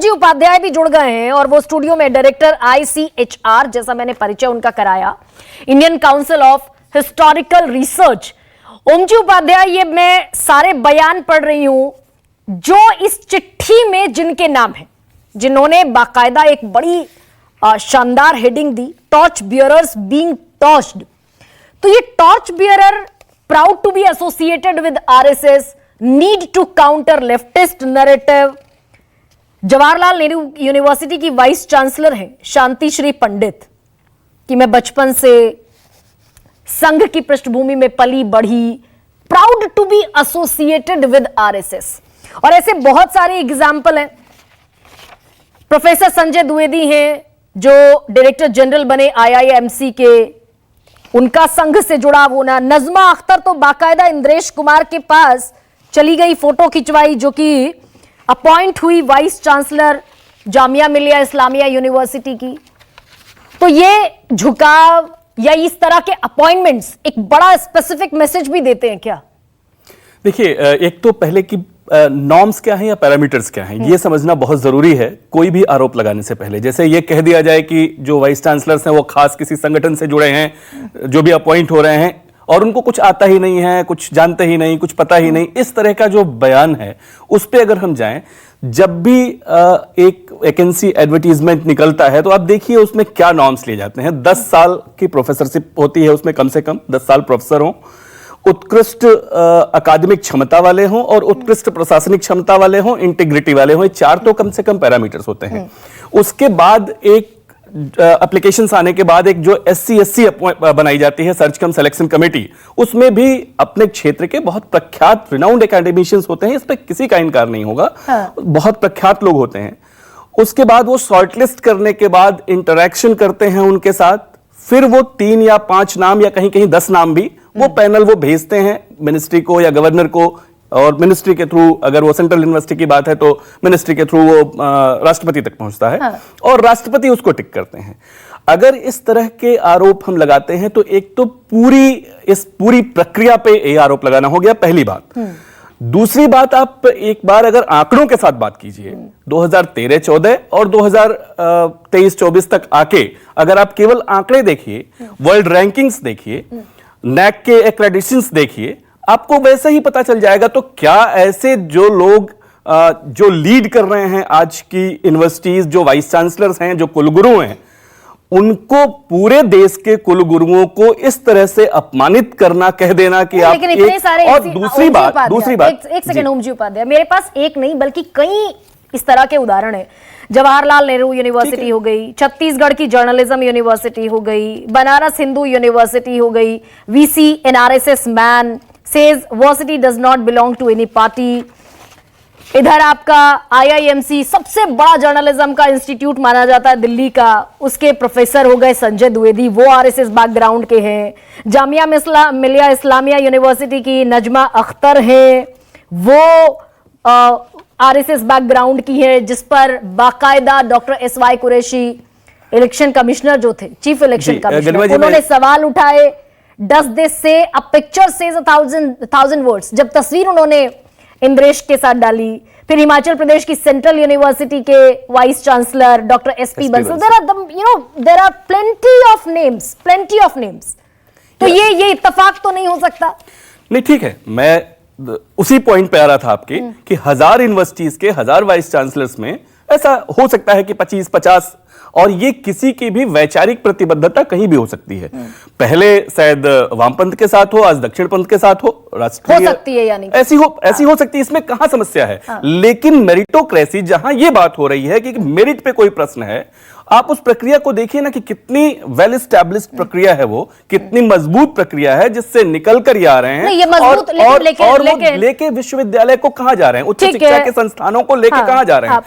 जी उपाध्याय भी जुड़ गए हैं और वो स्टूडियो में डायरेक्टर ICHR, जैसा मैंने परिचय उनका कराया, Indian council of historical research. Om ji Upadhyay, ये मैं सारे बयान पढ़ रही हूं जो इस चिट्ठी में जिनके नाम है, जिन्होंने बाकायदा एक बड़ी शानदार हेडिंग दी, टॉर्च बियरर्स बीइंग टॉर्च्ड। तो ये torch bearer proud to be associated with RSS, need to counter leftist narrative. Jawaharlal Nehru university की वाइस चांसलर हैं शांति श्री पंडित, कि मैं बचपन से संघ की पृष्ठभूमि में पली बढ़ी, proud to be associated with RSS। और ऐसे बहुत सारे एग्जाम्पल हैं। प्रोफेसर संजय द्विवेदी हैं जो डायरेक्टर जनरल बने IIMC के, उनका संघ से जुड़ा होना। नजमा अख्तर तो बाकायदा इंद्रेश कुमार के पास चली गई, फोटो खिंचवाई, जो कि अपॉइंट हुई vice chancellor Jamia Millia Islamia university की। तो ये झुकाव या इस तरह के अपॉइंटमेंट्स एक बड़ा स्पेसिफिक मैसेज भी देते हैं क्या? देखिए, एक तो पहले की नॉर्म्स क्या हैं या पैरामीटर्स क्या हैं, ये समझना बहुत जरूरी है कोई भी आरोप लगाने से पहले। जैसे ये कह दिया जाए कि जो वाइस चांसलर्स हैं वो खास किसी संगठन से जुड़े हैं, जो भी अपॉइंट हो रहे हैं और उनको कुछ आता ही नहीं है, कुछ जानते ही नहीं, कुछ पता ही नहीं, इस तरह का जो बयान है उस पे अगर हम जाएं, जब भी एक वैकेंसी एडवर्टीजमेंट निकलता है तो आप देखिए उसमें क्या नॉर्म्स लिए जाते हैं। 10 साल की प्रोफेसरशिप होती है, उसमें कम से कम 10 साल प्रोफेसर हों, उत्कृष्ट अकादमिक क्षमता वाले हों और उत्कृष्ट प्रशासनिक क्षमता वाले हों, इंटीग्रिटी वाले हों। 4 तो कम से कम पैरामीटर्स होते हैं। उसके बाद एक एप्लीकेशंस आने के बाद एक जो SC बनाई जाती है, सर्च कम सिलेक्शन कमेटी, उसमें भी अपने क्षेत्र के बहुत प्रख्यात रिनाउंड एकेडमिशियंस होते हैं, इस पर किसी का इनकार नहीं होगा। बहुत प्रख्यात लोग होते हैं। उसके बाद वो शॉर्टलिस्ट करने के बाद इंटरेक्शन करते हैं उनके साथ, फिर वो 3 या 5 नाम या कहीं कहीं 10 नाम भी वो पैनल वो भेजते हैं मिनिस्ट्री को या गवर्नर को, और मिनिस्ट्री के थ्रू, अगर वो सेंट्रल यूनिवर्सिटी की बात है तो मिनिस्ट्री के थ्रू वो राष्ट्रपति तक पहुंचता है। और राष्ट्रपति उसको टिक करते हैं। अगर इस तरह के आरोप हम लगाते हैं तो एक तो इस पूरी प्रक्रिया पे ये आरोप लगाना हो गया, पहली बात। दूसरी बात, आप एक बार अगर आंकड़ों के साथ बात कीजिए, 2013-14 और 2023-24 तक आके अगर आप केवल आंकड़े देखिए, वर्ल्ड रैंकिंग्स देखिए, NAC के एक्रेडिशंस देखिए, आपको वैसे ही पता चल जाएगा। तो क्या ऐसे जो लोग जो लीड कर रहे हैं आज की यूनिवर्सिटीज, जो वाइस चांसलर्स हैं, जो कुलगुरु हैं, उनको पूरे देश के कुलगुरुओं को इस तरह से अपमानित करना, कह देना कि आप और दूसरी बात एक सेकंड ओम जी उपाध्याय, मेरे पास एक नहीं बल्कि कई इस तरह के उदाहरण है। जवाहरलाल नेहरू यूनिवर्सिटी हो गई, छत्तीसगढ़ की जर्नलिज्म यूनिवर्सिटी हो गई, बनारस हिंदू यूनिवर्सिटी हो गई, VC an RSS man says varsity does not belong to any party। इधर आपका IIMC सबसे बड़ा जर्नलिज्म का इंस्टीट्यूट माना जाता है दिल्ली का, उसके प्रोफेसर हो गए संजय द्विवेदी, वो RSS बैकग्राउंड के हैं। जामिया मिलिया इस्लामिया यूनिवर्सिटी की नजमा अख्तर है, वो RSS बैकग्राउंड की है, जिस पर बाकायदा doctor SY Qureshi election commissioner जो थे, चीफ इलेक्शन कमिश्नर, उन्होंने सवाल उठाए। Does this say a picture says 1,000 words? जब तस्वीर उन्होंने इंद्रेश के साथ डाली। फिर हिमाचल प्रदेश की सेंट्रल यूनिवर्सिटी के vice chancellor doctor SP Bansal, there are plenty of names। तो ये इत्तेफाक तो नहीं हो सकता? नहीं, ठीक है, मैं उसी पॉइंट पे आ रहा था आपके कि 1000 यूनिवर्सिटीज के 1000 वाइस चांसलर्स में ऐसा हो सकता है कि 25-50, और ये किसी की भी वैचारिक प्रतिबद्धता कहीं भी हो सकती है। पहले शायद वामपंथ के साथ हो, आज दक्षिणपंथ के साथ हो, राष्ट्रीय हो सकती है, यानी ऐसी हो सकती है, इसमें कहां समस्या है। लेकिन मेरिटोक्रेसी, जहां ये बात हो रही है कि मेरिट पे कोई प्रश्न है, आप उस प्रक्रिया को देखिए ना कि कितनी वेल एस्टैब्लिश्ड प्रक्रिया है, वो कितनी मजबूत प्रक्रिया है, जिससे निकल कर ये आ रहे हैं। ये मजबूत, और लेके विश्वविद्यालय को कहां जा रहे हैं, उच्च शिक्षा के संस्थानों को लेके कहां जा रहे हैं।